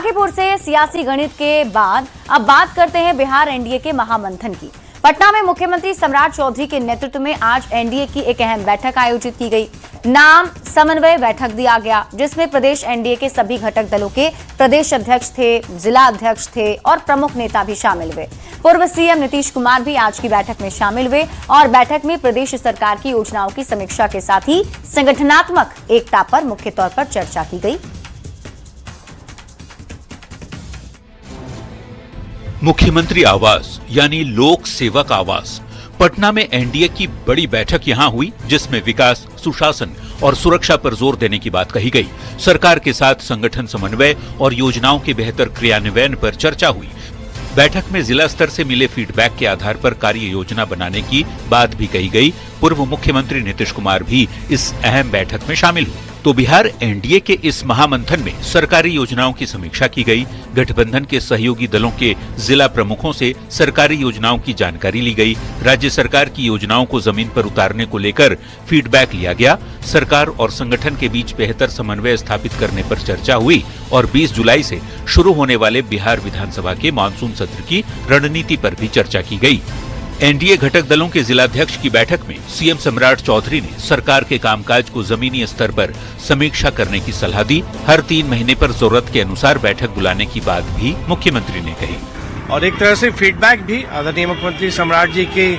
बांकीपुर से सियासी गणित के बाद अब बात करते हैं बिहार एनडीए के महामंथन की। पटना में मुख्यमंत्री सम्राट चौधरी के नेतृत्व में आज एनडीए की एक अहम बैठक आयोजित की गई। नाम समन्वय बैठक दिया गया, जिसमें प्रदेश एनडीए के सभी घटक दलों के प्रदेश अध्यक्ष थे, जिला अध्यक्ष थे और प्रमुख नेता भी शामिल हुए। पूर्व सीएम नीतीश कुमार भी आज की बैठक में शामिल हुए और बैठक में प्रदेश सरकार की योजनाओं की समीक्षा के साथ ही संगठनात्मक एकता पर मुख्य तौर पर चर्चा की गई। मुख्यमंत्री आवास यानी लोक सेवक आवास पटना में एनडीए की बड़ी बैठक यहां हुई, जिसमें विकास, सुशासन और सुरक्षा पर जोर देने की बात कही गई। सरकार के साथ संगठन समन्वय और योजनाओं के बेहतर क्रियान्वयन पर चर्चा हुई। बैठक में जिला स्तर से मिले फीडबैक के आधार पर कार्य योजना बनाने की बात भी कही गई। पूर्व मुख्यमंत्री नीतीश कुमार भी इस अहम बैठक में शामिल हुए। तो बिहार एनडीए के इस महामंथन में सरकारी योजनाओं की समीक्षा की गई। गठबंधन के सहयोगी दलों के जिला प्रमुखों से सरकारी योजनाओं की जानकारी ली गई। राज्य सरकार की योजनाओं को जमीन पर उतारने को लेकर फीडबैक लिया गया। सरकार और संगठन के बीच बेहतर समन्वय स्थापित करने पर चर्चा हुई और 20 जुलाई से शुरू होने वाले बिहार विधानसभा के मानसून सत्र की रणनीति पर भी चर्चा की गई। एनडीए घटक दलों के जिलाध्यक्ष की बैठक में सीएम सम्राट चौधरी ने सरकार के कामकाज को जमीनी स्तर पर समीक्षा करने की सलाह दी। हर 3 महीने पर जरूरत के अनुसार बैठक बुलाने की बात भी मुख्यमंत्री ने कही और एक तरह से फीडबैक भी आदरणीय मुख्यमंत्री सम्राट जी की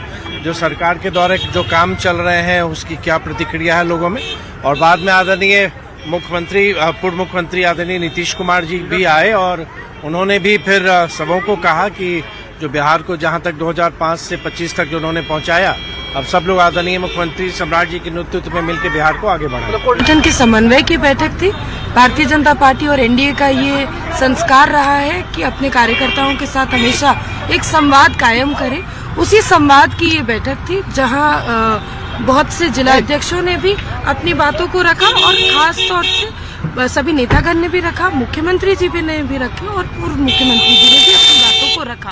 जो सरकार के द्वारा जो काम चल रहे हैं उसकी क्या प्रतिक्रिया है लोगों में। और बाद में आदरणीय मुख्यमंत्री पूर्व मुख्यमंत्री आदरणीय नीतीश कुमार जी भी आए और उन्होंने भी फिर सबों को कहा कि जो बिहार को जहां तक 2005 से 25 तक जो उन्होंने पहुंचाया, अब सब लोग आदरणीय मुख्यमंत्री सम्राट जी के नेतृत्व में मिलकर बिहार को आगे बढ़ाएं। संगठन की समन्वय की बैठक थी। भारतीय जनता पार्टी और एनडीए का ये संस्कार रहा है कि अपने कार्यकर्ताओं के साथ हमेशा एक संवाद कायम करें। उसी संवाद की ये बैठक थी, जहां बहुत से जिला अध्यक्षों ने भी अपनी बातों को रखा और खास तौर से सभी नेतागण ने भी रखा, मुख्यमंत्री जी भी ने भी रखे और पूर्व मुख्यमंत्री जी ने भी अपनी बातों को रखा।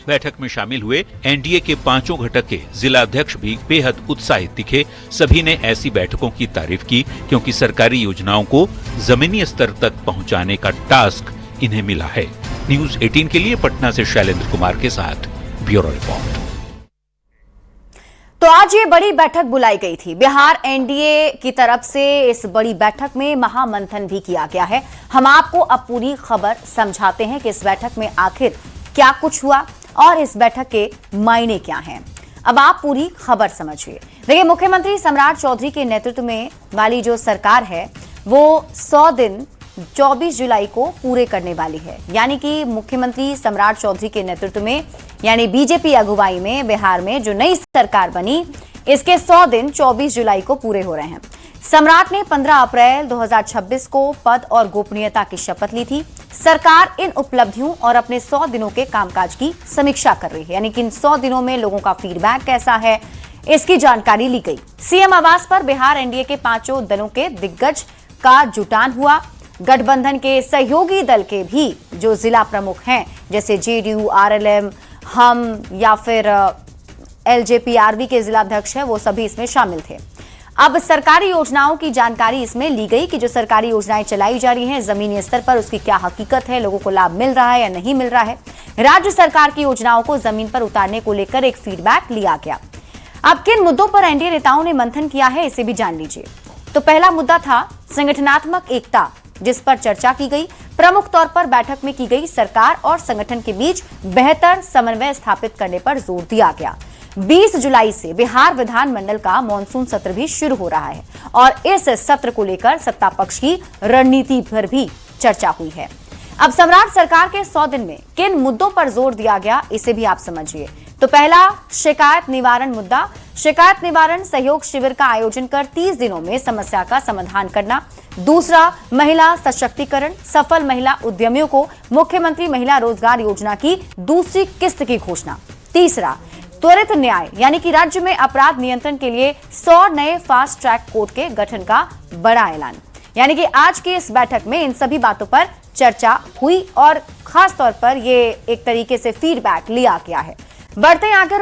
बैठक में शामिल हुए एनडीए के 5 घटक के जिला अध्यक्ष भी बेहद उत्साहित दिखे। सभी ने ऐसी बैठकों की तारीफ की क्योंकि सरकारी योजनाओं को जमीनी स्तर तक पहुंचाने का टास्क इन्हें मिला है। न्यूज़ 18 के लिए पटना से शैलेंद्र कुमार के साथ ब्यूरो रिपोर्ट। तो आज ये बड़ी बैठक बुलाई गई थी। बिहार एनडीए की तरफ से इस बड़ी बैठक में महामंथन भी किया गया है। हम आपको अब पूरी खबर समझाते हैं कि इस बैठक में आखिर क्या कुछ हुआ और इस बैठक के मायने क्या हैं। अब आप पूरी खबर समझिए। देखिए, मुख्यमंत्री सम्राट चौधरी के नेतृत्व में वाली जो सरकार है वो 100 दिन 24 जुलाई को पूरे करने वाली है। यानी कि मुख्यमंत्री सम्राट चौधरी के नेतृत्व में यानी बीजेपी अगुवाई में बिहार में जो नई सरकार बनी, इसके 100 दिन 24 जुलाई को पूरे हो रहे हैं। सम्राट ने 15 अप्रैल 2026 को पद और गोपनीयता की शपथ ली थी। सरकार इन उपलब्धियों और अपने 100 दिनों के कामकाज की समीक्षा कर रही है, यानी कि इन 100 दिनों में लोगों का फीडबैक कैसा है, इसकी जानकारी ली गई। सीएम आवास पर बिहार एनडीए के 5 दलों के दिग्गज का जुटान हुआ। गठबंधन के सहयोगी दल के भी जो जिला प्रमुख हैं, जैसे जेडीयू, आरएलएम, हम या फिर एलजेपीआरबी के जिलाध्यक्ष हैं, वो सभी इसमें शामिल थे। अब सरकारी योजनाओं की जानकारी इसमें ली गई कि जो सरकारी योजनाएं चलाई जा रही हैं जमीनी स्तर पर, उसकी क्या हकीकत है, लोगों को लाभ मिल रहा है या नहीं मिल रहा है। राज्य सरकार की योजनाओं को जमीन पर उतारने को लेकर एक फीडबैक लिया गया। अब किन मुद्दों पर एनडीए नेताओं ने मंथन किया है, इसे भी जान लीजिए। तो पहला मुद्दा था संगठनात्मक एकता, जिस पर चर्चा की गई। प्रमुख तौर पर बैठक में की गई सरकार और संगठन के बीच बेहतर समन्वय स्थापित करने पर जोर दिया गया। 20 जुलाई से बिहार विधानमंडल का मानसून सत्र भी शुरू हो रहा है और इस सत्र को लेकर सत्ता पक्ष की रणनीति पर भी चर्चा हुई है। अब सम्राट सरकार के 100 दिन में किन मुद्दों पर जोर दिया गया, इसे भी आप समझिए। तो पहला, शिकायत निवारण मुद्दा। शिकायत निवारण सहयोग शिविर का आयोजन कर 30 दिनों में समस्या का समाधान करना। दूसरा, महिला सशक्तिकरण। सफल महिला उद्यमियों को मुख्यमंत्री महिला रोजगार योजना की दूसरी किस्त की घोषणा। तीसरा, त्वरित न्याय, यानी कि राज्य में अपराध नियंत्रण के लिए 100 नए फास्ट ट्रैक कोर्ट के गठन का बड़ा ऐलान। यानी कि आज की इस बैठक में इन सभी बातों पर चर्चा हुई और खास तौर पर ये एक तरीके से फीडबैक लिया गया है। बढ़ते आगे